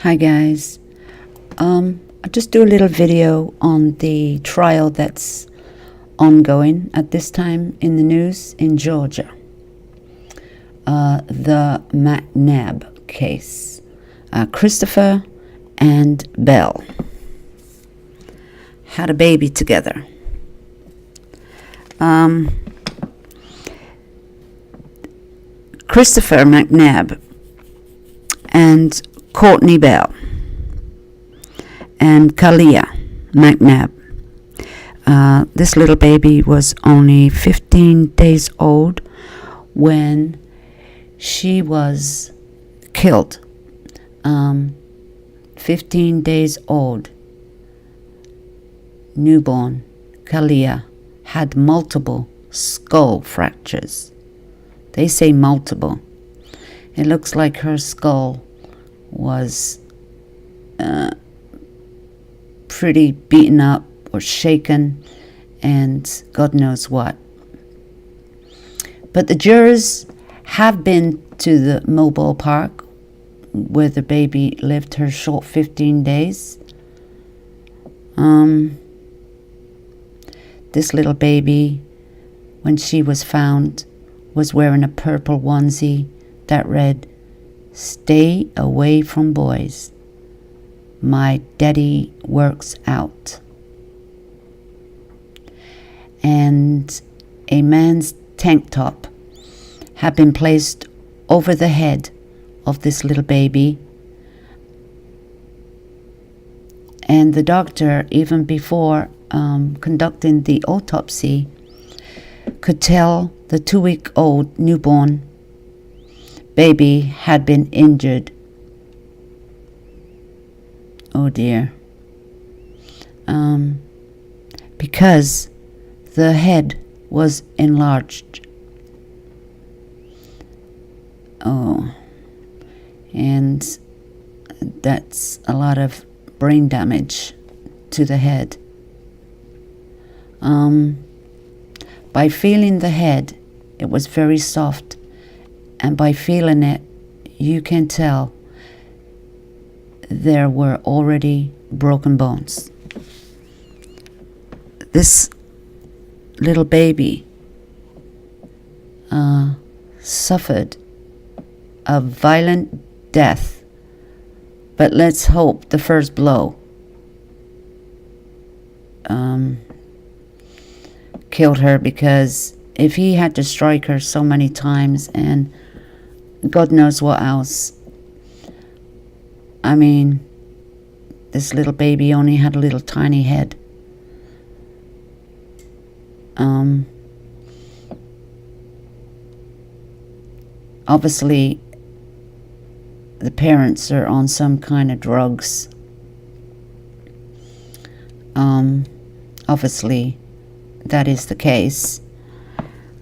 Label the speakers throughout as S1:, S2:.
S1: Hi guys. I'll just do a little video on the trial that's ongoing at this time in the news in Georgia. The McNabb case. Christopher and Belle had a baby together. Christopher McNabb and Courtney Bell and Kalia McNabb. This little baby was only 15 days old when she was killed. 15 days old, newborn Kalia had multiple skull fractures. They say multiple. It looks like her skull was pretty beaten up or shaken and God knows what. But the jurors have been to the mobile park where the baby lived her short 15 days. This little baby, when she was found, was wearing a purple onesie that read, "Stay away from boys. My daddy works out." And a man's tank top had been placed over the head of this little baby. And the doctor, even before conducting the autopsy, could tell the 2-week-old newborn baby had been injured. Oh dear. Because the head was enlarged. Oh. And that's a lot of brain damage to the head. By feeling the head, it was very soft, and by feeling it, you can tell there were already broken bones. This little baby suffered a violent death, but let's hope the first blow killed her, because if he had to strike her so many times and God knows what else, I mean, this little baby only had a little tiny head. Obviously, the parents are on some kind of drugs. Obviously, that is the case.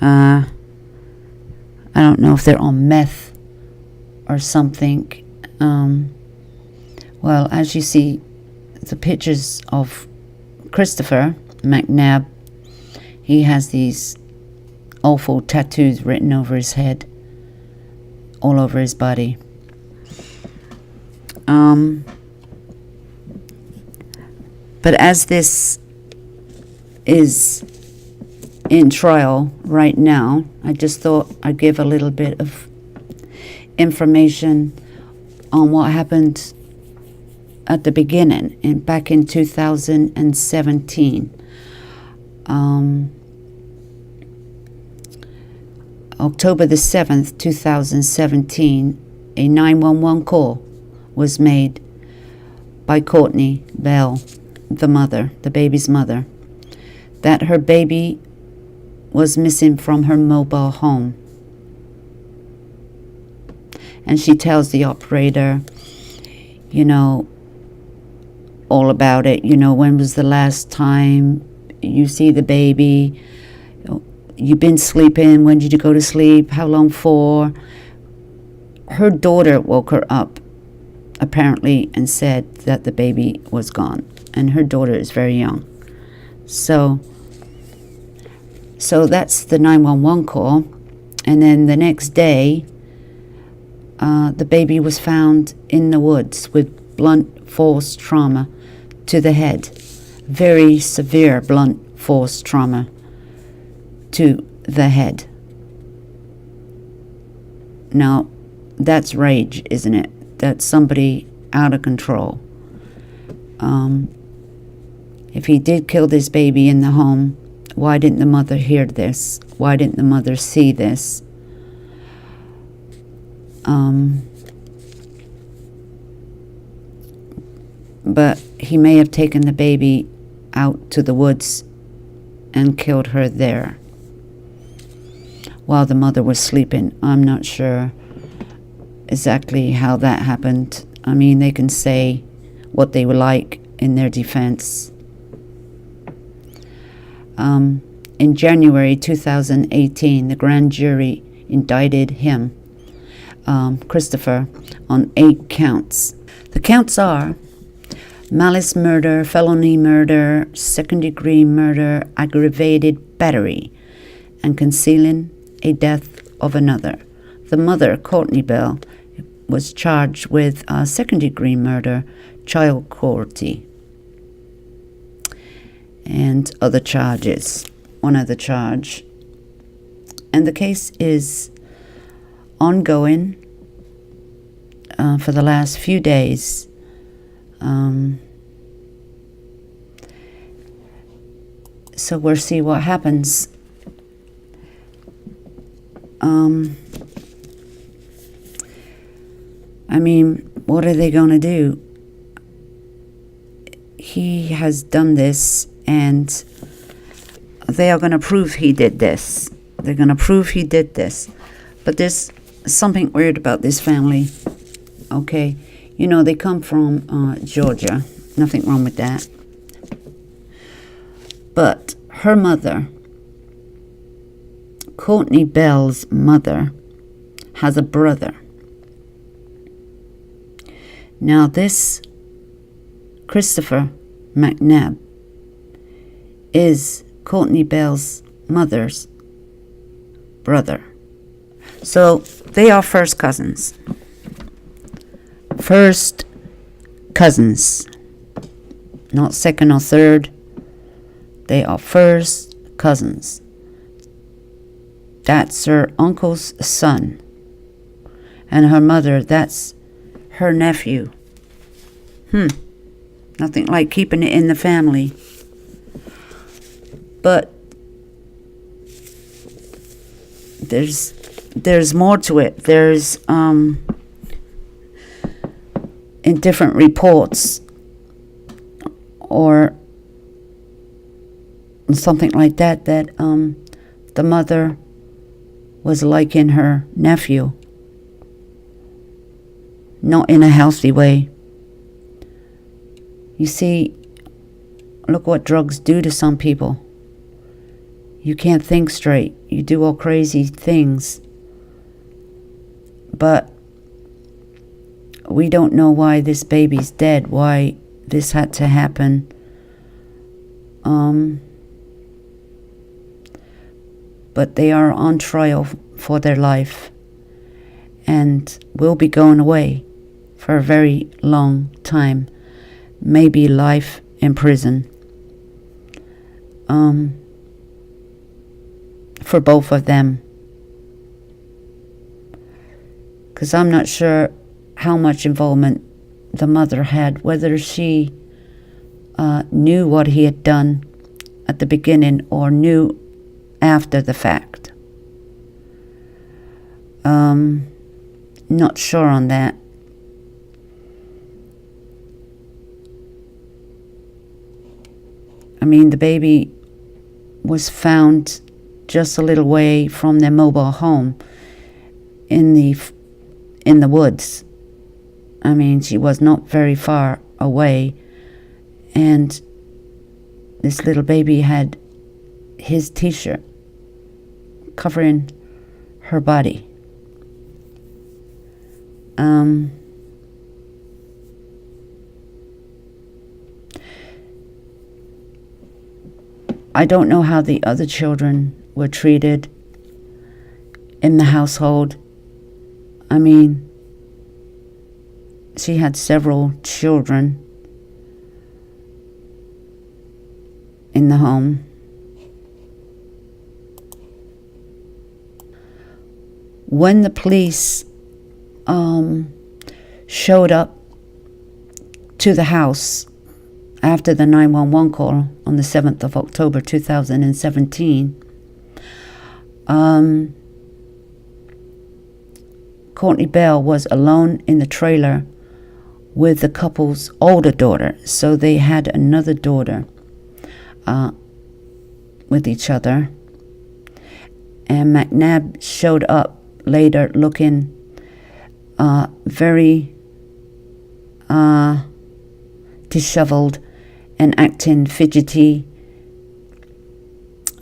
S1: I don't know if they're on meth or something. Well, as you see, the pictures of Christopher McNabb, he has these awful tattoos written over his head, all over his body. But as this is in trial right now, I just thought I'd give a little bit of information on what happened at the beginning, back in 2017. October the 7th, 2017, a 911 call was made by Courtney Bell, the mother, the baby's mother, that her baby was missing from her mobile home. And she tells the operator, all about it. When was the last time you see the baby? You've been sleeping. When did you go to sleep? How long for? Her daughter woke her up, apparently, and said that the baby was gone. And her daughter is very young. So that's the 911 call. And then the next day, the baby was found in the woods with blunt force trauma to the head. Very severe blunt force trauma to the head. Now, that's rage, isn't it? That's somebody out of control. If he did kill this baby in the home, why didn't the mother hear this? Why didn't the mother see this? But he may have taken the baby out to the woods and killed her there while the mother was sleeping. I'm not sure exactly how that happened. I mean, they can say what they would like in their defense. In January 2018, the grand jury indicted him, Christopher, on 8 counts. The counts are malice murder, felony murder, second-degree murder, aggravated battery, and concealing a death of another. The mother, Courtney Bell, was charged with second-degree murder, child cruelty, and other charges. One other charge. And the case is ongoing for the last few days. So we'll see what happens. I mean, what are they going to do? He has done this, and they are going to prove he did this. They're going to prove he did this. But there's something weird about this family. Okay? You know, they come from Georgia. Nothing wrong with that. But her mother, Courtney Bell's mother, has a brother. Now this Christopher McNabb is Courtney Bell's mother's brother. So they are first cousins. First cousins. Not second or third. They are first cousins. That's her uncle's son. And her mother, that's her nephew. Nothing like keeping it in the family. But there's more to it. There's in different reports or something like that the mother was liking her nephew, not in a healthy way. You see, look what drugs do to some people. You can't think straight. You do all crazy things. But we don't know why this baby's dead, why this had to happen. But they are on trial for their life and will be going away for a very long time. Maybe life in prison. For both of them. Because I'm not sure how much involvement the mother had, whether she knew what he had done at the beginning or knew after the fact. Not sure on that. I mean, the baby was found just a little way from their mobile home in the woods. I mean, she was not very far away, and this little baby had his t-shirt covering her body. I don't know how the other children were treated in the household. I mean, She had several children in the home. When the police showed up to the house after the 911 call on the 7th of October 2017, Courtney Bell was alone in the trailer with the couple's older daughter. So they had another daughter with each other. And McNabb showed up later looking very disheveled and acting fidgety.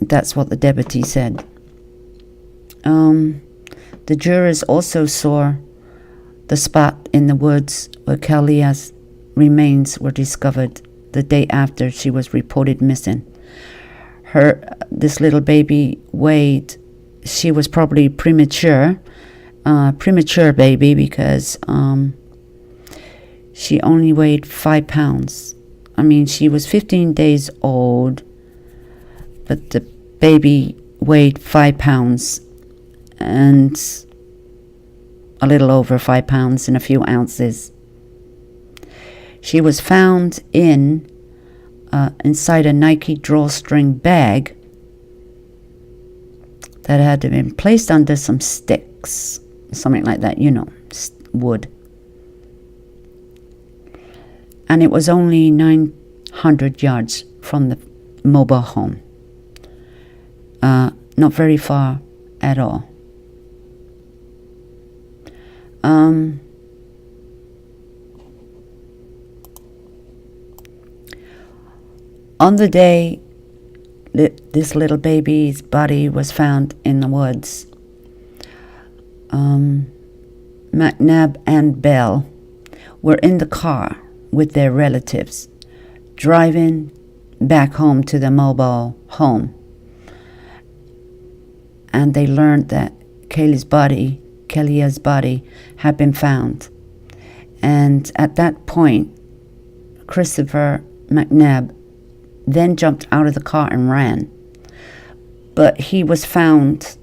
S1: That's what the deputy said. The jurors also saw the spot in the woods where Kalia's remains were discovered the day after she was reported missing. This little baby weighed, she was probably premature baby, because she only weighed 5 pounds. I mean, she was 15 days old, but the baby weighed 5 pounds and a little over 5 pounds and a few ounces. She was found inside a Nike drawstring bag that had been placed under some sticks, something like that, wood. And it was only 900 yards from the mobile home. Not very far at all. On the day this little baby's body was found in the woods, McNabb and Bell were in the car with their relatives, driving back home to the mobile home. And they learned that Kalia's body had been found. And at that point, Christopher McNabb then jumped out of the car and ran. But he was found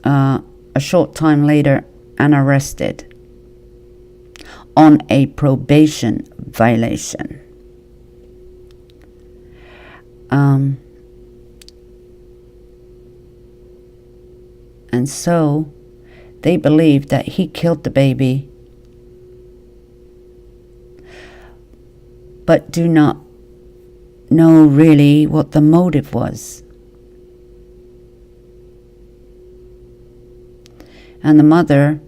S1: a short time later and arrested on a probation violation. And so they believed that he killed the baby, but do not know really what the motive was. And the mother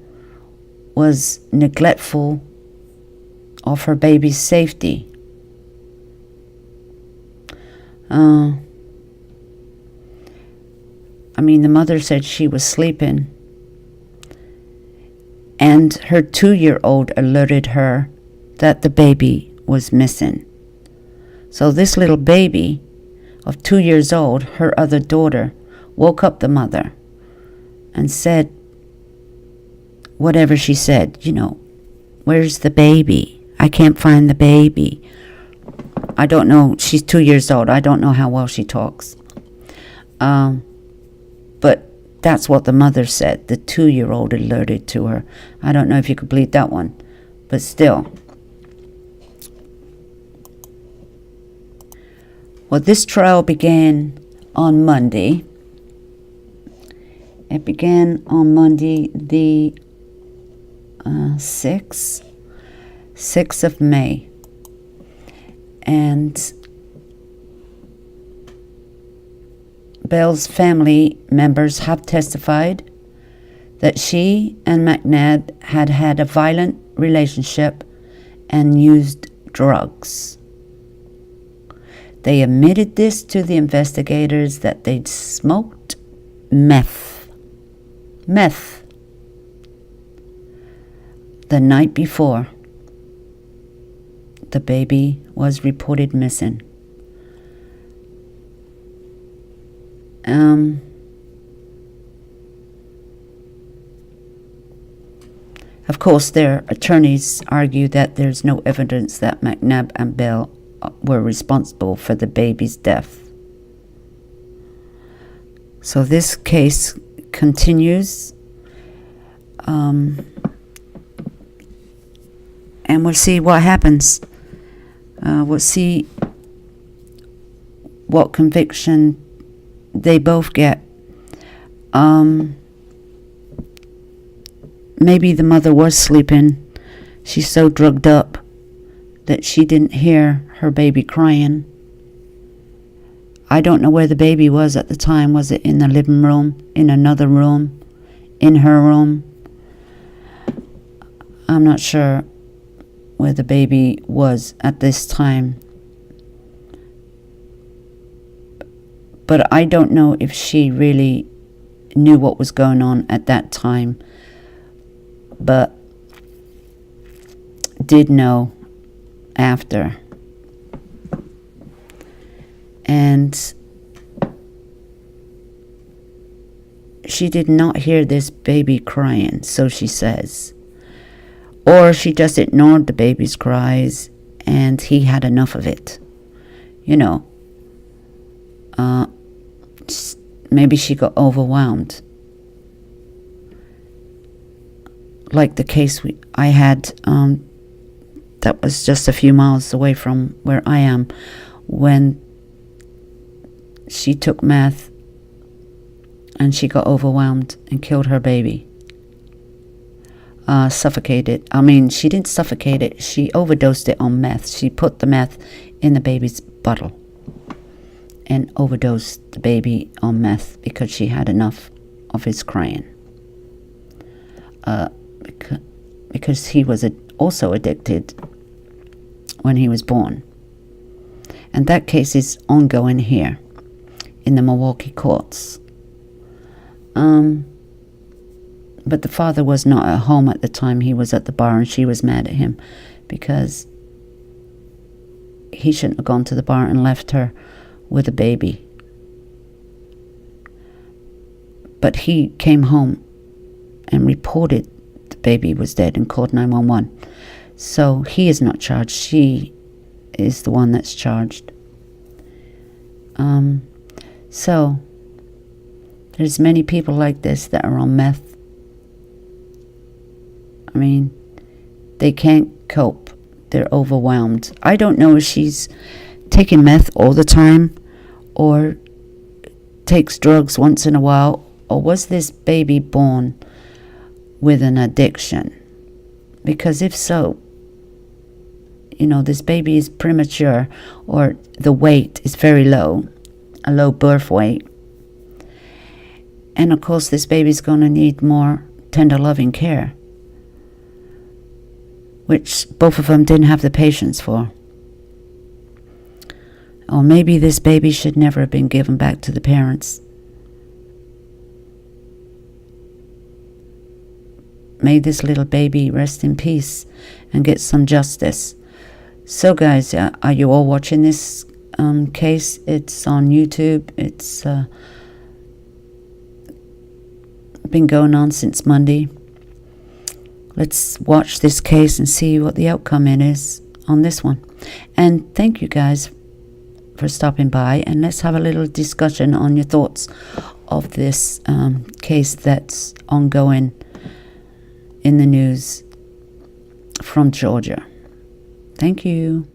S1: was neglectful of her baby's safety. The mother said she was sleeping, and her 2-year-old alerted her that the baby was missing. So this little baby of 2 years old, her other daughter, woke up the mother and said whatever she said, where's the baby? I can't find the baby. I don't know. She's 2 years old. I don't know how well she talks. But that's what the mother said. The 2-year-old alerted to her. I don't know if you could believe that one, but still. Well, this trial began on Monday. It began on Monday, the 6th of May. And Bell's family members have testified that she and McNabb had had a violent relationship and used drugs. They admitted this to the investigators, that they'd smoked meth the night before the baby was reported missing. Of course, their attorneys argue that there's no evidence that McNabb and Bell were responsible for the baby's death. So this case continues, and we'll see what happens. We'll see what conviction they both get. Maybe the mother was sleeping. She's so drugged up that she didn't hear her baby crying. I don't know where the baby was at the time. Was it in the living room, in another room, in her room? I'm not sure where the baby was at this time. But I don't know if she really knew what was going on at that time, but did know after. And she did not hear this baby crying, so she says. Or she just ignored the baby's cries and he had enough of it. You know, maybe she got overwhelmed. Like the case I had that was just a few miles away from where I am, when she took meth and she got overwhelmed and killed her baby. Suffocated. I mean, she didn't suffocate it. She overdosed it on meth. She put the meth in the baby's bottle and overdosed the baby on meth because she had enough of his crying. Because he was also addicted when he was born. And that case is ongoing here in the Milwaukee courts. But the father was not at home at the time. He was at the bar and she was mad at him because he shouldn't have gone to the bar and left her with a baby. But he came home and reported the baby was dead and called 911. So he is not charged. She is the one that's charged. So there's many people like this that are on meth. I mean, they can't cope. They're overwhelmed. I don't know if she's taking meth all the time or takes drugs once in a while, or was this baby born with an addiction? Because if so, you know, this baby is premature or the weight is very low, a low birth weight. And of course, this baby's going to need more tender loving care, which both of them didn't have the patience for. Or maybe this baby should never have been given back to the parents. May this little baby rest in peace and get some justice. So guys, are you all watching this case? It's on YouTube. It's been going on since Monday. Let's watch this case and see what the outcome is on this one. And thank you guys for stopping by, and let's have a little discussion on your thoughts of this case that's ongoing in the news from Georgia. Thank you.